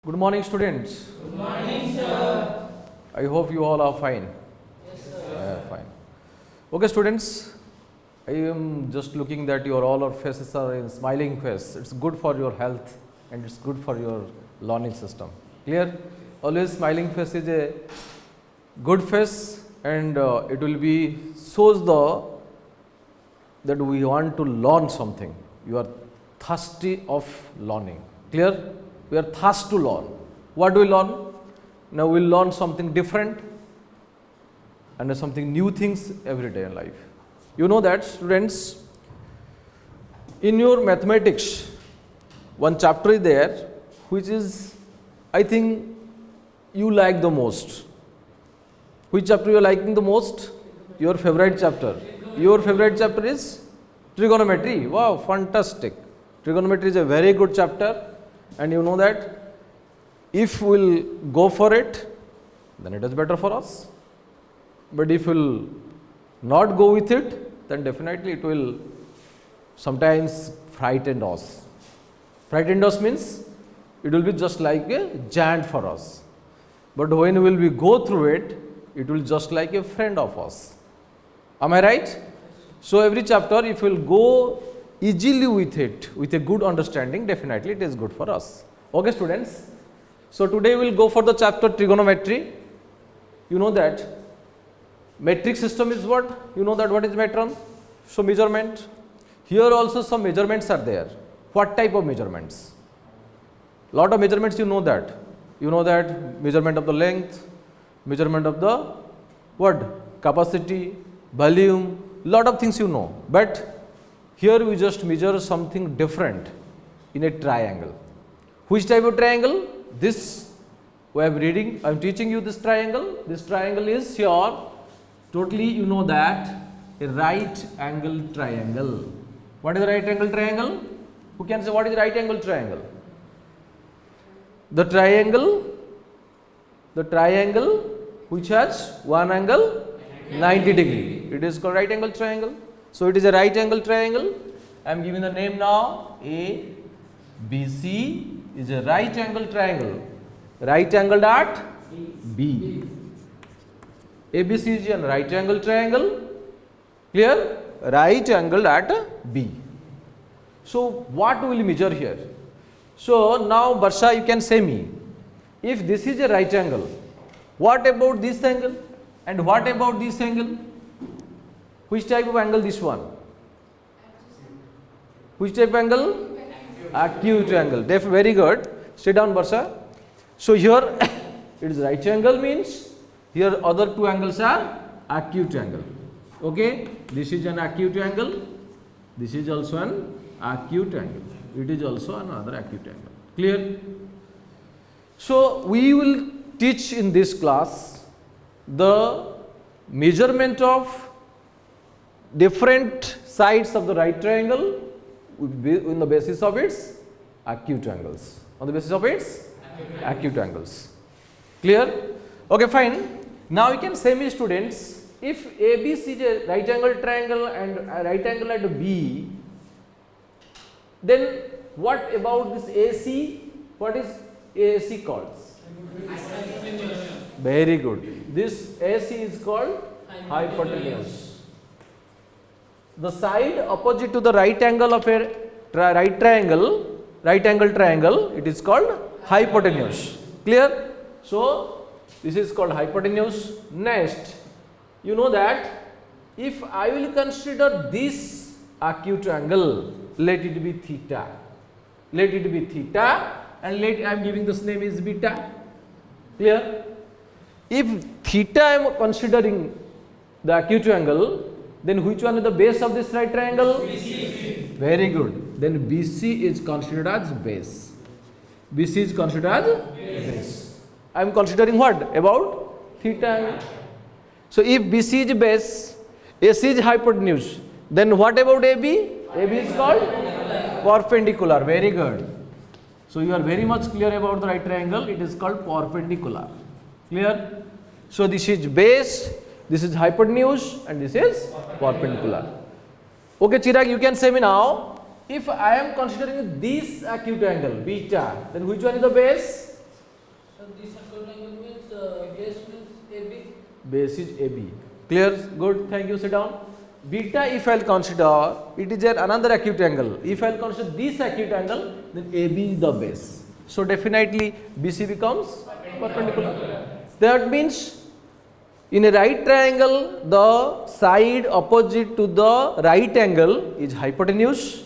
Good morning, students. Good morning, sir. I hope you all are fine. Yes, sir. Fine. Okay, students. I am just looking that your all our faces are in smiling face. It's good for your health and it's good for your learning system. Clear? Always smiling face is a good face, and it will be shows that we want to learn something. You are thirsty of learning. Clear? We are thirsty to learn. What do we learn? Now we will learn something different and something new things every day in life. You know that, students, in your mathematics, one chapter is there which is, I think, you like the most. Which chapter you are liking the most? Your favorite chapter. Your favorite chapter is trigonometry. Wow, fantastic. Trigonometry is a very good chapter, and you know that if we will go for it, then it is better for us. But if we will not go with it, then definitely it will sometimes frighten us. Frighten us means it will be just like a giant for us. But when we will go through it, it will just like a friend of us. Am I right? So every chapter, if we will go easily with it, with a good understanding, definitely it is good for us. Okay, students? So today we will go for the chapter trigonometry. You know that metric system is what? You know that what is metron? So measurement. Here also some measurements are there. What type of measurements? Lot of measurements, you know that. You know that measurement of the length, measurement of the what? Capacity, volume, lot of things you know. But here we just measure something different in a triangle. Which type of triangle? This we are reading, I am teaching you this triangle. This triangle is your, totally you know that, a right angle triangle. What is a right angle triangle? Who can say what is right angle triangle? The triangle which has one angle 90 degree. It is called right angle triangle. So it is a right angle triangle. I am giving the name now. A, B, C is a right angle triangle. Right angled at B. ABC is a right angle triangle. Clear? Right angled at B. So what we will measure here? So now Barsha, you can say me, if this is a right angle, what about this angle? And what about this angle? Which type of angle this one? Which type of angle? Acute angle. Very good. Sit down, Barsha. So here it is right angle, means here other two angles are acute angle. Okay? This is an acute angle. This is also an acute angle. It is also another acute angle. Clear? So we will teach in this class the measurement of different sides of the right triangle on the basis of its acute angles. On the basis of its acute angles. Clear? Okay, fine. Now you can say me, students, if ABC is a right angle triangle and a right angle at B, then what about this AC? What is AC called? Very good. This AC is called hypotenuse. The side opposite to the right angle of a right angle triangle, it is called hypotenuse. Clear? So this is called hypotenuse. Next, you know that if I will consider this acute angle, let it be theta. Let it be theta, and I am giving this name is beta. Clear? If theta I am considering the acute angle, then which one is the base of this right triangle? BC. Very good. Then BC is considered as base. BC is considered as base. I am considering what? About theta angle. So if BC is base, AC is hypotenuse, then what about AB? AB is called perpendicular. Very good. So you are very much clear about the right triangle. It is called perpendicular. Clear? So this is base, this is hypotenuse, and this is perpendicular. Okay, Chirag, you can say me now, if I am considering this acute angle beta, then which one is the base? So this acute angle means base means AB. Base is AB. Clear? Good. Thank you. Sit down. Beta, if I'll consider, it is another acute angle. If I'll consider this acute angle, then AB is the base. So definitely BC becomes perpendicular. That means in a right triangle, the side opposite to the right angle is hypotenuse,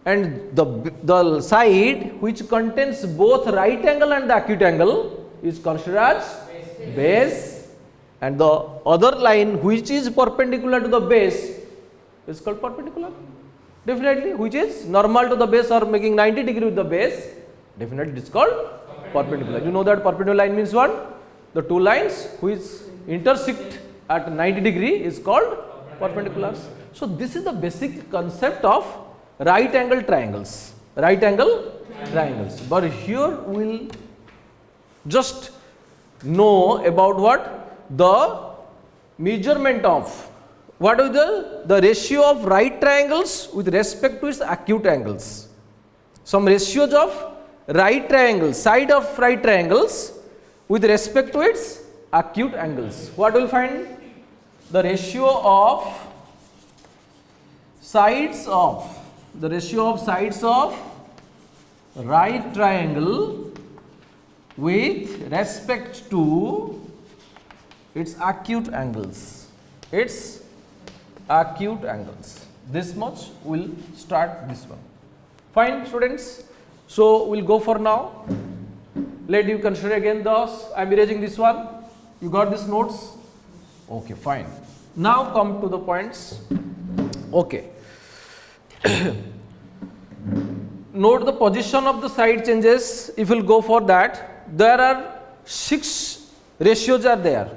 and the side which contains both right angle and the acute angle is considered as base, and the other line which is perpendicular to the base is called perpendicular. Definitely, which is normal to the base or making 90 degree with the base, definitely it is called perpendicular. You know that perpendicular line means what? The two lines which intersect at 90 degree is called perpendiculars. So this is the basic concept of right angle triangles. Right angle triangles. But here we will just know about what? The measurement of what is the ratio of right triangles with respect to its acute angles. Some ratios of right triangles, side of right triangles with respect to its acute angles. What will find? The ratio of sides of right triangle with respect to its acute angles. Its acute angles. This much will start this one. Fine, students. So we'll go for now. Let you consider again those. I am erasing this one. You got these notes? Okay, fine. Now come to the points. Okay. Note the position of the side changes. If we'll go for that, there are 6 ratios are there.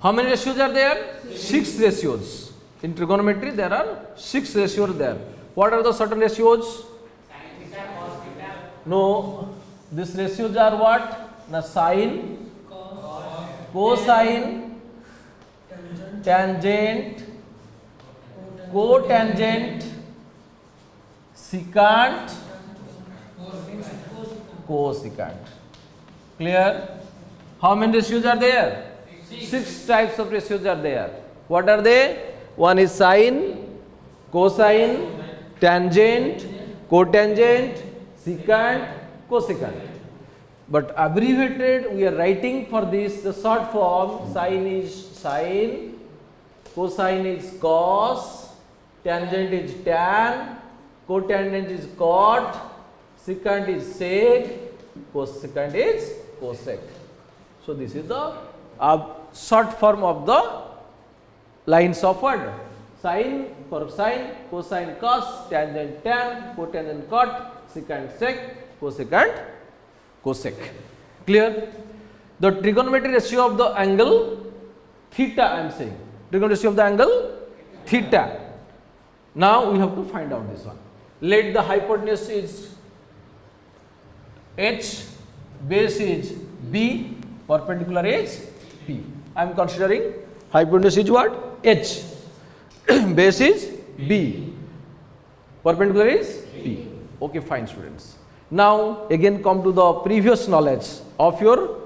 How many ratios are there? 6 ratios. In trigonometry, there are 6 ratios there. What are the certain ratios? No, these ratios are what? The sine, cosine, tangent, cotangent, secant, cosecant. Clear? How many ratios are there? 6 types of ratios are there. What are they? One is sine, cosine, tangent, cotangent, secant, cosecant. But abbreviated, we are writing for this the short form. Sine is sine, cosine is cos, tangent is tan, cotangent is cot, secant is sec, cosecant is cosec. So this is the short form of the lines of what? Sine for sine, cosine cos, tangent tan, cotangent cot, secant sec, cosecant cosec. Clear? The trigonometry ratio of the angle theta, I am saying. Trigonometry ratio of the angle theta. Now we have to find out this one. Let the hypotenuse is h, base is b, perpendicular is p. I am considering hypotenuse is what? H. Base is b. Perpendicular is p. Okay, fine, students. Now again come to the previous knowledge of your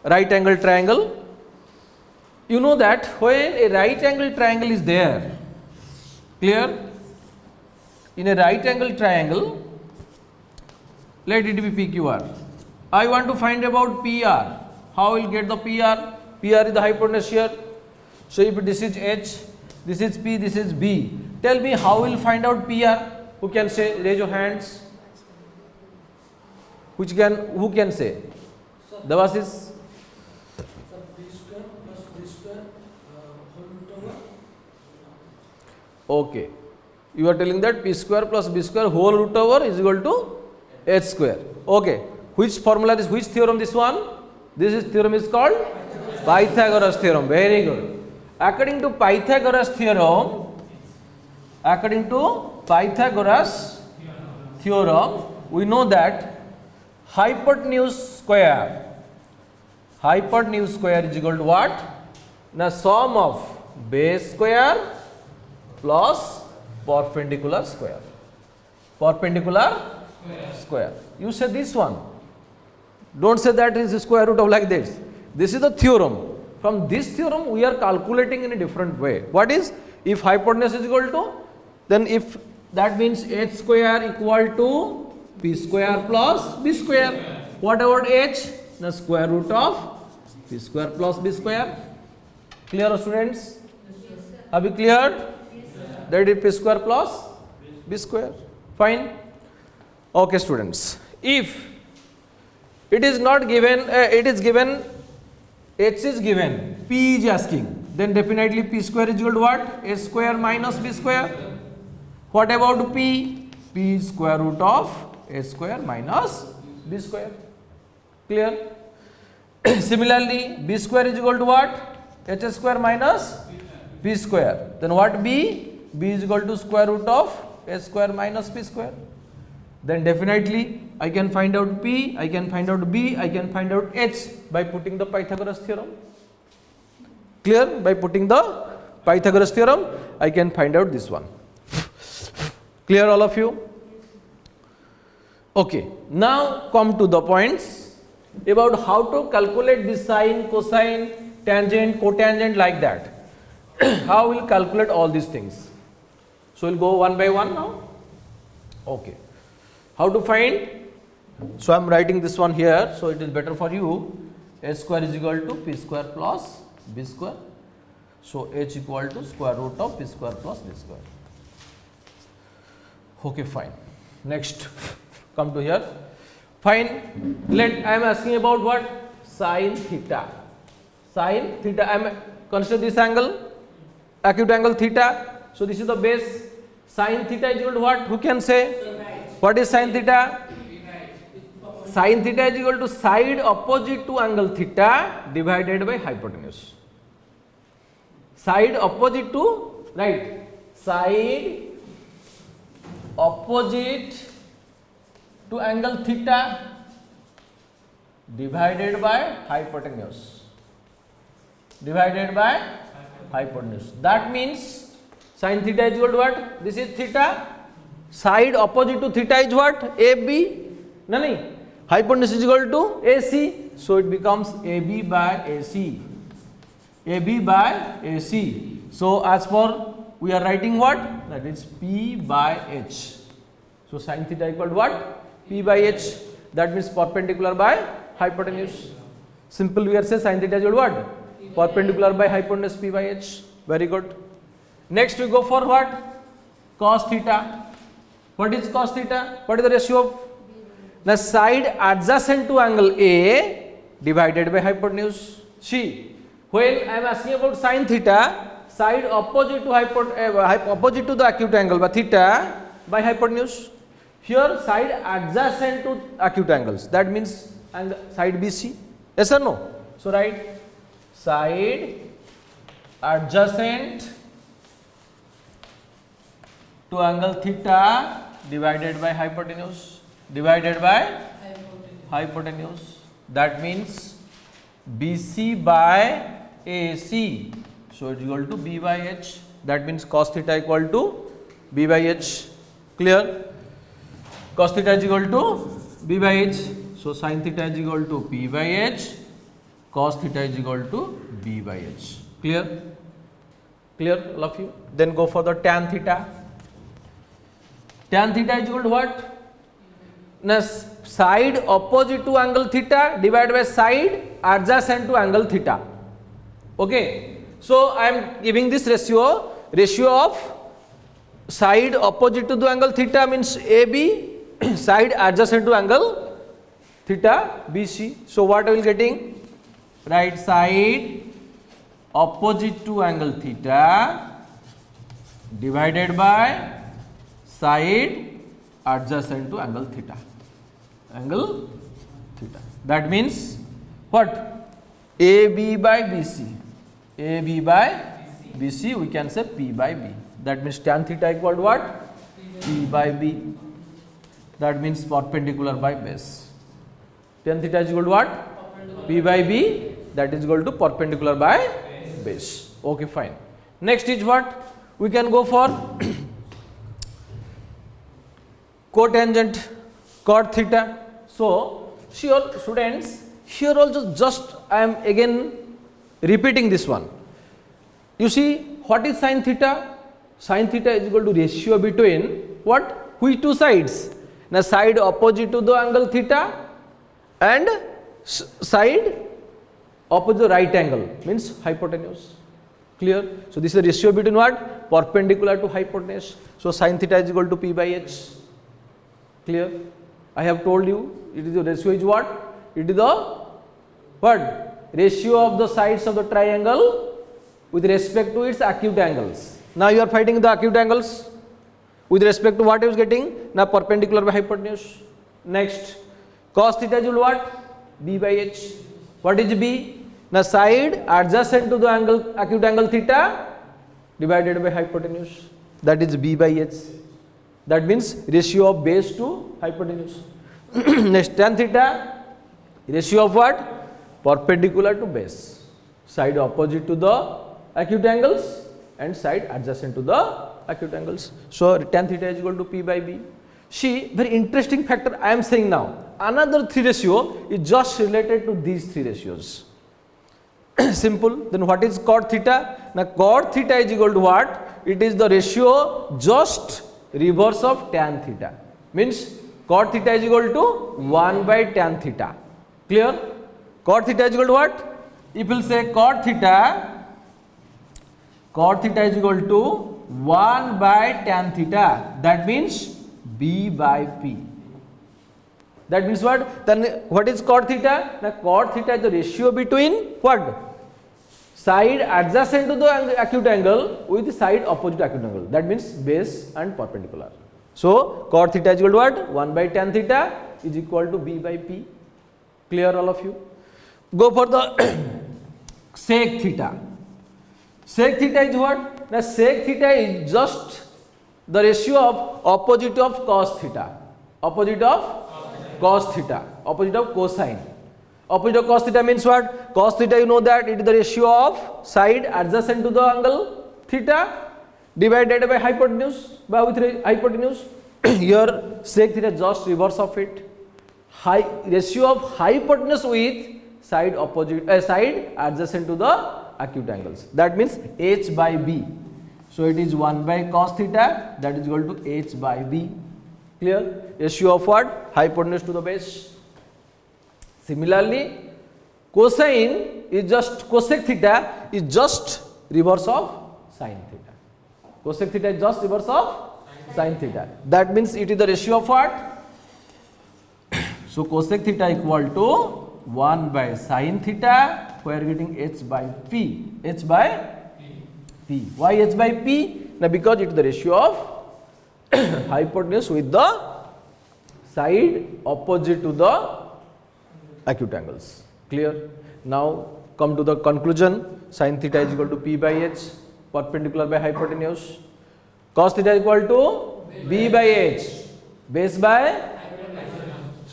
right angle triangle. You know that when a right angle triangle is there, clear? In a right angle triangle, let it be PQR. I want to find about PR. How will get the PR? PR is the hypotenuse here. So if this is H, this is P, this is B. Tell me how will find out PR? Who can say? Raise your hands. Who can say? Devasis. Okay. You are telling that P square plus B square whole root over is equal to H square. Okay. Which formula is, which theorem this one? This is theorem is called Pythagoras theorem. Very good. According to Pythagoras theorem, we know that hypotenuse square is equal to what? The sum of base square plus perpendicular square. You say this one. Don't say that is square root of like this. This is the theorem. From this theorem we are calculating in a different way. What is? If hypotenuse is equal to, then if that means h square equal to p square plus b square. What about h? The square root of p square plus b square. Clear, students? Have you cleared? That is p square plus b square. Fine. Okay, students. If it is not given, it is given, h is given, p is asking, then definitely p square is equal to what? A square minus b square. What about p? P is square root of a square minus b square. Clear? Similarly, b square is equal to what? H square minus p square. Then what b? B is equal to square root of a square minus p square. Then definitely I can find out p, I can find out b, I can find out h by putting the Pythagoras theorem. Clear? By putting the Pythagoras theorem, I can find out this one. Clear, all of you? Okay, now come to the points about how to calculate the sine, cosine, tangent, cotangent, like that. How we'll calculate all these things. So we'll go one by one now. Okay. How to find? So I am writing this one here, so it is better for you. H square is equal to p square plus b square. So h equal to square root of p square plus b square. Okay, fine. Next, come to here. Fine. I am asking about what? Sine theta. Sine theta. I am consider this angle, acute angle theta. So this is the base. Sine theta is equal to what? Who can say? What is sine theta? Sine theta is equal to side opposite to angle theta divided by hypotenuse. Side opposite to, right? Side opposite to angle theta divided by hypotenuse. Divided by hypotenuse. That means sine theta is equal to what? This is theta. Side opposite to theta is what? AB. No. Hypotenuse is equal to AC. So it becomes AB by AC. AB by AC. So as for we are writing what? That is P by H. So sine theta equal to what? P by H. That means perpendicular by hypotenuse. Simple we are saying sine theta is equal to what? Perpendicular by hypotenuse P by H. Very good. Next we go for what? Cos theta. What is cos theta? What is the ratio of the side adjacent to angle A divided by hypotenuse? See, when I am asking about sine theta, side opposite to opposite to the acute angle by theta by hypotenuse. Here side adjacent to acute angles. That means side BC. Yes or no? So write side adjacent to angle theta divided by hypotenuse. Divided by hypotenuse. That means BC by AC. So it is equal to B by H. That means cos theta equal to B by H. Clear? Cos theta is equal to B by H. So sin theta is equal to P by H. Cos theta is equal to B by H. Clear? Clear, all of you? Then go for the tan theta. Tan theta is equal to what? Now, side opposite to angle theta divided by side adjacent to angle theta. Okay. So I am giving this ratio of side opposite to the angle theta means AB, side adjacent to angle theta BC. So what I will getting? Right side opposite to angle theta divided by side adjacent to angle theta. Angle theta. That means what? AB by BC. AB by BC, we can say P by B. That means tan theta equal to what? P by B. That means perpendicular by base. Tan theta is equal to what? P by B. That is equal to perpendicular by base. Okay, fine. Next is what? We can go for cotangent cot theta. So See all students, here also just I am again repeating this one. You see, what is sin theta? Sin theta is equal to ratio between what? Which two sides? Now side opposite to the angle theta and side opposite the right angle, means hypotenuse. Clear? So this is the ratio between what? Perpendicular to hypotenuse. So sin theta is equal to P by H. Clear? I have told you, it is the ratio is what? It is the what? Ratio of the sides of the triangle with respect to its acute angles. Now you are finding the acute angles with respect to what I was getting? Now perpendicular by hypotenuse. Next, cos theta is what? B by H. What is B? Now side adjacent to the angle, acute angle theta divided by hypotenuse. That is B by H. That means ratio of base to hypotenuse. Next, tan theta, ratio of what? Perpendicular to base. Side opposite to the acute angles and side adjacent to the acute angles. So tan theta is equal to P by B. See, very interesting factor I am saying now. Another three ratio is just related to these three ratios. Simple. Then what is cot theta? Now cot theta is equal to what? It is the ratio just reverse of tan theta. Means cot theta is equal to 1 by tan theta. Clear? Cot theta is equal to what? If we will say cot theta is equal to 1 by tan theta. That means B by P. That means what? Then what is cot theta? Now cot theta is the ratio between what? Side adjacent to the acute angle with side opposite acute angle. That means base and perpendicular. So cot theta is equal to what? 1 by tan theta is equal to B by P. Clear all of you? Go for the sec theta. Sec theta is what? Now sec theta is just the ratio of opposite of cos theta. Opposite of cos theta. Opposite of cosine. Opposite of cos theta means what? Cos theta, you know that it is the ratio of side adjacent to the angle theta divided by hypotenuse, by with hypotenuse. Here sec theta just reverse of it. Ratio of hypotenuse with side opposite side adjacent to the acute angles. That means H by B. So it is 1 by cos theta, that is equal to H by B. Clear? Ratio of what? Hypotenuse to the base. Similarly, cosine is just cosec theta is just reverse of sin theta. Cosec theta is just reverse of sin theta. That means it is the ratio of what? So cosec theta equal to 1 by sin theta. We are getting H by P. H by P. Why H by P? Now because it is the ratio of hypotenuse with the side opposite to the acute angles. Clear? Now come to the conclusion. Sin theta is equal to P by H, perpendicular by hypotenuse. Cos theta is equal to B by H, base by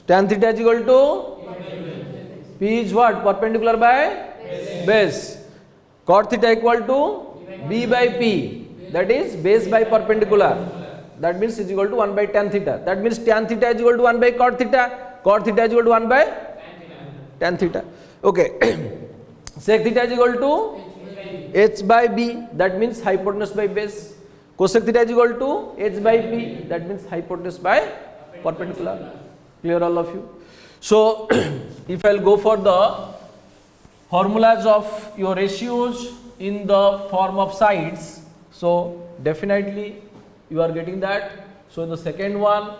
tan theta is equal to P is what? Perpendicular by base. Cot theta equal to B by P, that is base by perpendicular. That means is equal to 1 by tan theta. That means tan theta is equal to 1 by cot theta. Cot theta is equal to 1 by tan theta. Okay. Sec theta is equal to H by B. That means hypotenuse by base. Cosec theta is equal to H by P. That means hypotenuse by perpendicular. Clear all of you? So if I will go for the formulas of your ratios in the form of sides, so definitely you are getting that. So in the second one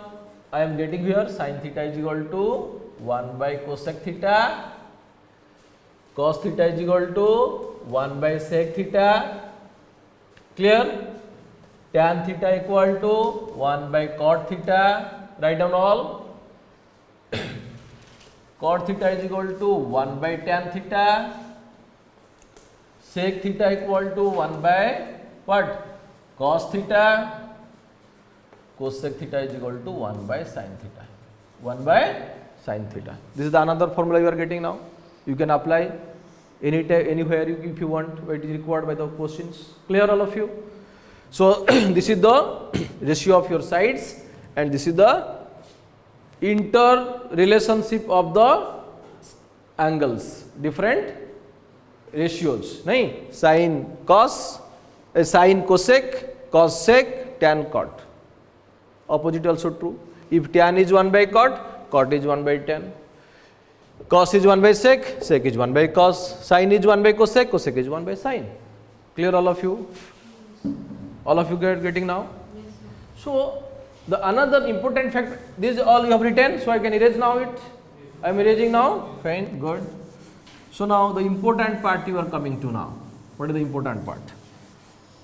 I am getting here sin theta is equal to 1 by cosec theta, cos theta is equal to 1 by sec theta. Clear? Tan theta equal to 1 by cot theta. Write down all. Cot theta is equal to 1 by tan theta. Sec theta equal to 1 by what? Cos theta. Cosec theta is equal to 1 by sin theta. 1 by sin theta. This is the another formula you are getting now. You can apply anytime, anywhere if you want, where it is required by the questions. Clear all of you? So this is the ratio of your sides and this is the interrelationship of the angles, different ratios, nahi? Sin cos, sin cosec, cos sec, tan cot. Opposite also true. If tan is 1 by cot, cot is 1 by tan. Cos is 1 by sec, sec is 1 by cos. Sin is 1 by cosec, cosec is 1 by sin. Clear all of you? All of you getting now? So the another important fact, this all you have written, so I can erase now it. I am erasing now. Fine, good. So now the important part you are coming to now. What is the important part?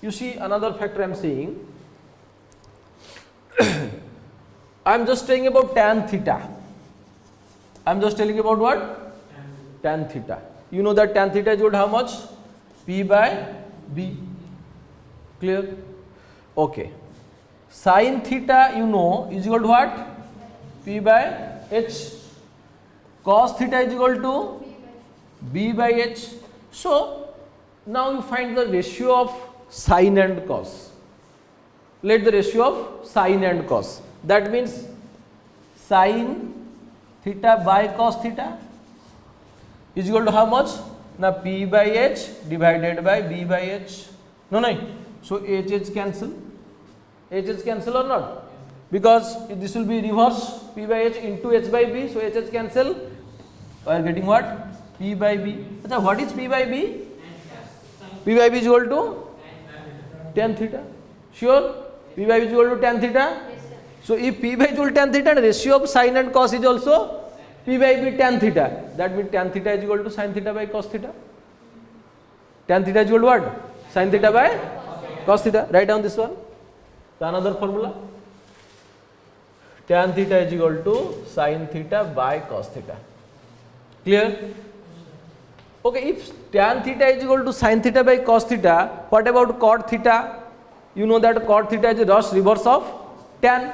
You see another factor I am saying. I am just telling about tan theta. I am just telling about what? Tan theta. You know that tan theta is equal to how much? P by B. Clear? Okay. Sin theta you know is equal to what? P by H. Cos theta is equal to B by H. So now you find the ratio of sin and cos. Let the ratio of sin and cos. That means sin theta by cos theta is equal to how much? Now P by H divided by B by H. No, no. So H cancel. H cancel or not? Because this will be reverse, P by H into H by B. So H cancel. We are getting what? P by B. So what is P by B? P by B is equal to tan theta. Sure? P by B is equal to tan theta. So if P by B is equal to tan theta, and ratio of sin and cos is also P by B tan theta. That means tan theta is equal to sin theta by cos theta. Tan theta is equal to what? Sin theta by cos theta. Write down this one. The another formula. Tan theta is equal to sin theta by cos theta. Clear? Okay, if tan theta is equal to sin theta by cos theta, what about cot theta? You know that cot theta is the reverse of tan.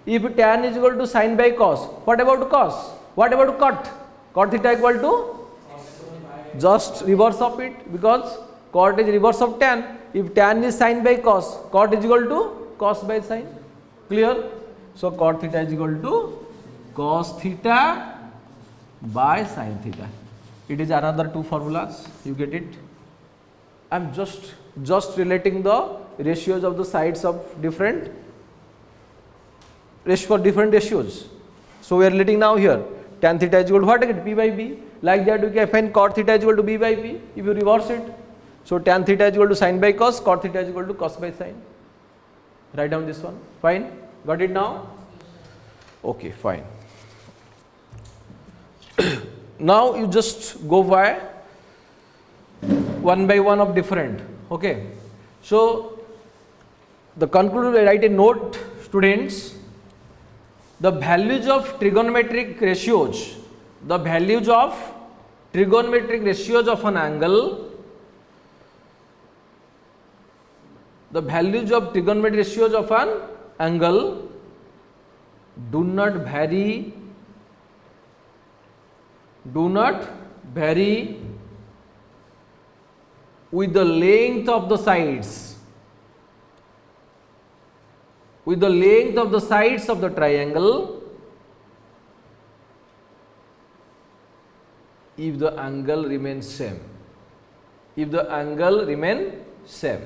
If tan is equal to sin by cos, what about cos? What about cot? Cot theta equal to just reverse of it, because cot is reverse of tan. If tan is sin by cos, cot is equal to cos by sin. Clear? So cot theta is equal to cos theta by sin theta. It is another two formulas. You get it? I am just relating the ratios of the sides of different for different ratios. So we are relating now here. Tan theta is equal to what? P by B. Like that we can find cot theta is equal to B by B if you reverse it. So tan theta is equal to sin by cos, cot theta is equal to cos by sin. Write down this one. Fine. Got it now? Okay, fine. Now you just go by one by one of different. Okay. So the conclusion, write a note, students. The values of trigonometric ratios, the values of trigonometric ratios of an angle, the values of trigonometric ratios of an angle do not vary with the length of the sides. With the length of the sides of the triangle, if the angle remains same. If the angle remain same.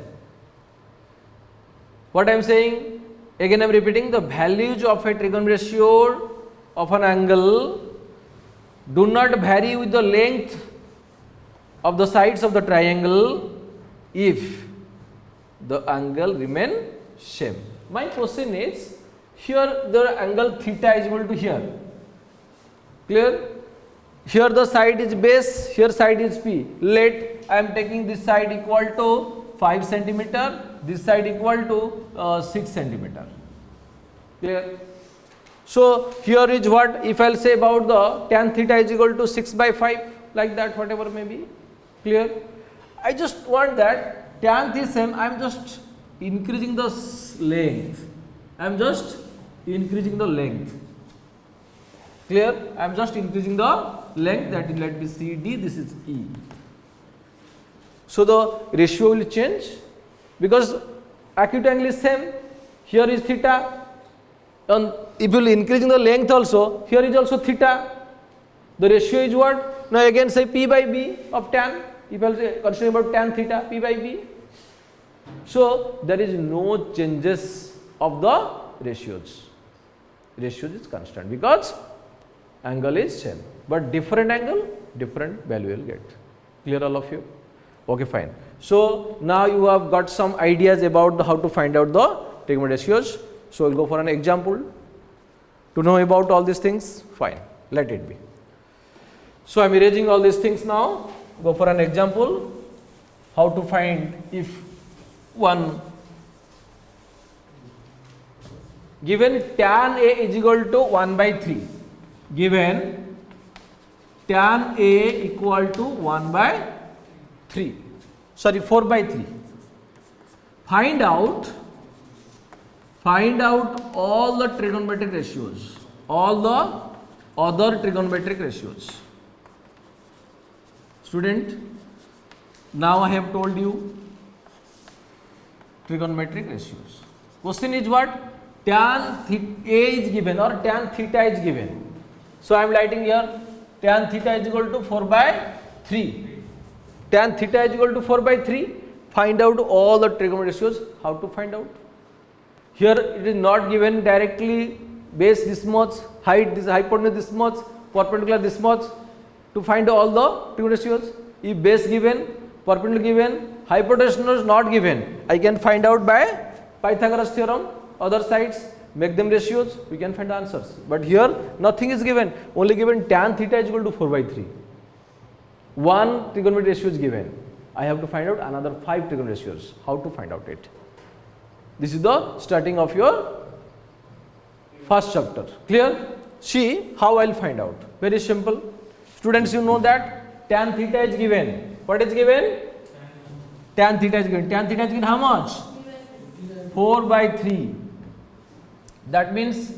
What I am saying? Again I am repeating, the values of a trigonometric ratio of an angle do not vary with the length of the sides of the triangle if the angle remain same. My question is, here the angle theta is equal to here. Clear? Here the side is base, here side is P. Let I am taking this side equal to 5 centimeter, this side equal to 6 centimeter. Clear? So here is what, if I will say about the tan theta is equal to 6 by 5, like that, whatever may be. Clear? I just want that tan is same, I am just increasing the length. I am just increasing the length. Clear? I am just increasing the length, that is, let me see D, this is E. So the ratio will change because acute angle is same. Here is theta, And if you will increasing the length also, here is also theta. The ratio is what? Now again say P by B of tan. If I will say consider about tan theta, P by B. So there is no changes of the ratios. Ratios is constant because angle is same. But different angle, different value will get. Clear all of you? Okay, fine. So now you have got some ideas about how to find out the trigonometric ratios. So we'll go for an example to know about all these things. Fine, let it be. So I'm erasing all these things now. Go for an example. How to find if one given tan A is equal to 1 by 3. Given tan A equal to 1 by 3. Sorry, 4 by 3. Find out all the trigonometric ratios, all the other trigonometric ratios. Student, now I have told you trigonometric ratios. Question is what? Tan A is given or tan theta is given. So I am writing here tan theta is equal to 4 by 3. Tan theta is equal to 4 by 3. Find out all the trigonometric ratios. How to find out? Here it is not given directly, base this much, height this, hypotenuse this much, perpendicular this much. To find all the trigonometric ratios, if base given, perpendicular given, hypotenuse not given, I can find out by Pythagoras theorem. Other sides, make them ratios, we can find the answers. But here nothing is given, only given tan theta is equal to 4 by 3. One trigonometric ratio is given. I have to find out another 5 trigonometric ratios. How to find out it? This is the starting of your first chapter. Clear? See how I will find out. Very simple. Students, you know that tan theta is given. What is given? Tan theta is given. Tan theta is given how much? 4 by 3. That means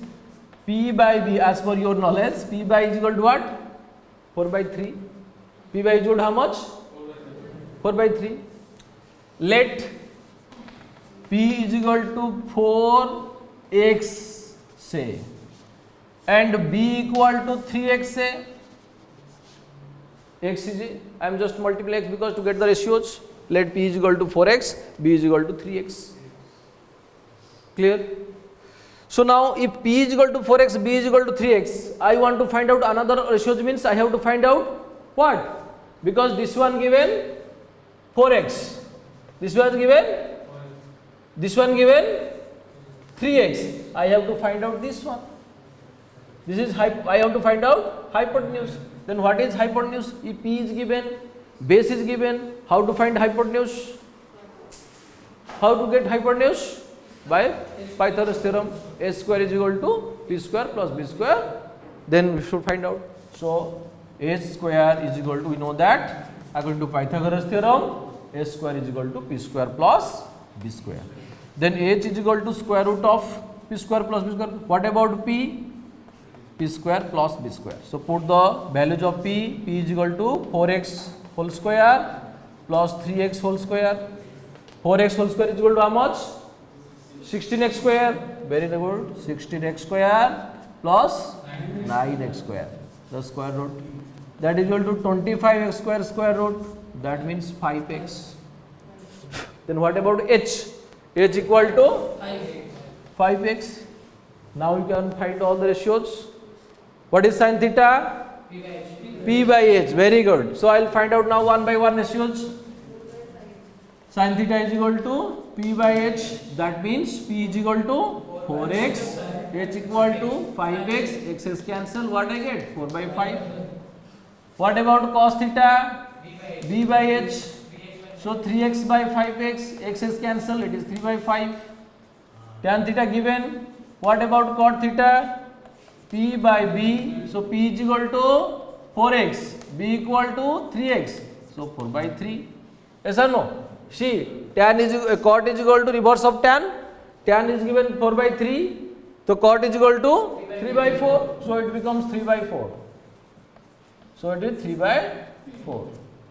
P by B, as per your knowledge, P by is equal to what? 4 by 3. P by is equal to how much? 4 by 3. Let P is equal to 4x say and B equal to 3x say. X is, I am just multiplying x because to get the ratios. Let P is equal to 4x, B is equal to 3x. Clear? So now if P is equal to 4x, B is equal to 3x, I want to find out another ratios, means I have to find out what? Because this one given 4x, this one given 3x, I have to find out this one. This is I have to find out hypotenuse. Then what is hypotenuse? If P is given, base is given, how to find hypotenuse? How to get hypotenuse? By Pythagoras theorem, a square is equal to p square plus b square. Then we should find out. So a square is equal to, we know that according to Pythagoras theorem, a square is equal to p square plus b square. Then h is equal to square root of p square plus b square. What about p? P square plus b square. So put the values of p. P is equal to 4x whole square plus 3x whole square. 4x whole square is equal to how much? 16x square. Very good. 16x square plus 9x square. The square root. That is equal to 25x square square root. That means 5x. Then what about h? H equal to 5x. Now you can find all the ratios. What is sin theta? P by h. Very good. So I will find out now one by one ratios. Sin theta is equal to P by h. That means P is equal to 4x. H equal to 5x. X is cancel. What I get? 4 by 5. What about cos theta? B by h. So 3x by 5x. X is cancel. It is 3 by 5. Tan theta given. What about cot theta? P by B. So P is equal to 4x. B equal to 3x. So 4 by 3. Yes or no? See, tan is cot is equal to reverse of tan. Tan is given 4 by 3. So cot is equal to 3 by 4. So it becomes 3 by 4. So it is 3 by 4.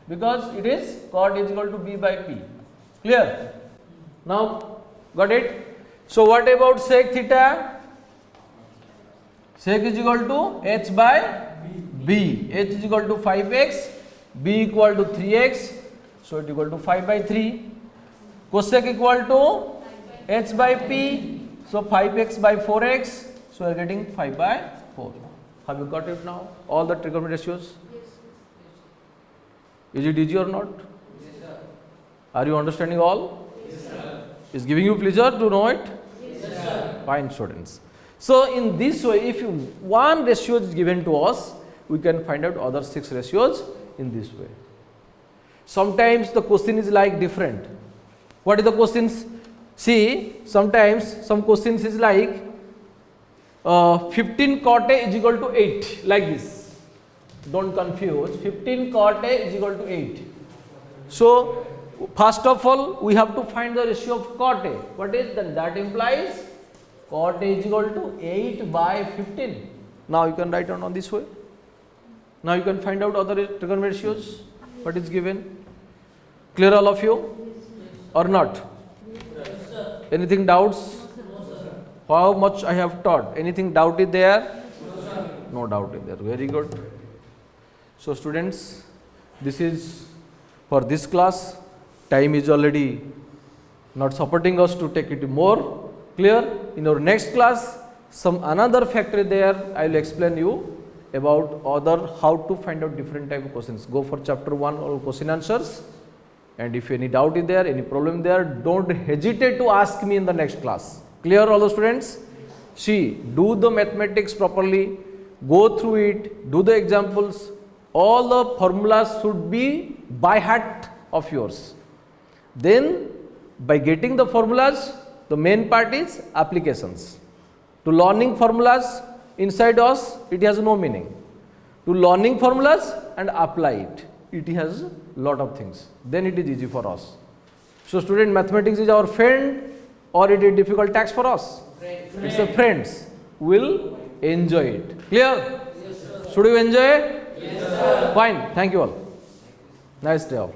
Because it is cot is equal to B by P. Clear? Now got it? So what about sec theta? sec is equal to h by b. H is equal to 5x, b equal to 3x, so it equal to 5 by 3. Cosec equal to h by p, so 5x by 4x, so we are getting 5 by 4. Have you got it now? All the trigonometric ratios? Is it easy or not? Yes, sir. Are you understanding all? Yes, sir. Is giving you pleasure to know it? Yes, sir. Fine, students. So in this way, if one ratio is given to us, we can find out other 6 ratios in this way. Sometimes the question is like different. What is the questions? See, sometimes some questions is like 15 cot A is equal to 8, like this. Don't confuse, 15 cot A is equal to 8. So first of all, we have to find the ratio of cot A. What is then? That implies cot A is equal to 8 by 15. Now you can write down on this way. Now you can find out other trigonometric ratios. What is given? Clear all of you? Or not? Yes, sir. Anything doubts? No, sir. How much I have taught? Anything doubt is there? No, sir. No doubt is there. Very good. So students, this is for this class. Time is already not supporting us to take it more. Clear? In our next class, some another factor there, I will explain you about other how to find out different type of questions. Go for chapter 1 or question answers, and if any doubt is there, any problem there, don't hesitate to ask me in the next class. Clear all the students? See, do the mathematics properly, go through it, do the examples. All the formulas should be by heart of yours. Then by getting the formulas, the main part is applications. To learning formulas inside us, it has no meaning. To learning formulas and apply it, it has lot of things. Then it is easy for us. So student, mathematics is our friend or it is difficult task for us? It's a friends. Will enjoy it. Clear? Yes, sir. Should you enjoy? Yes, sir. Fine. Thank you all. Nice day all.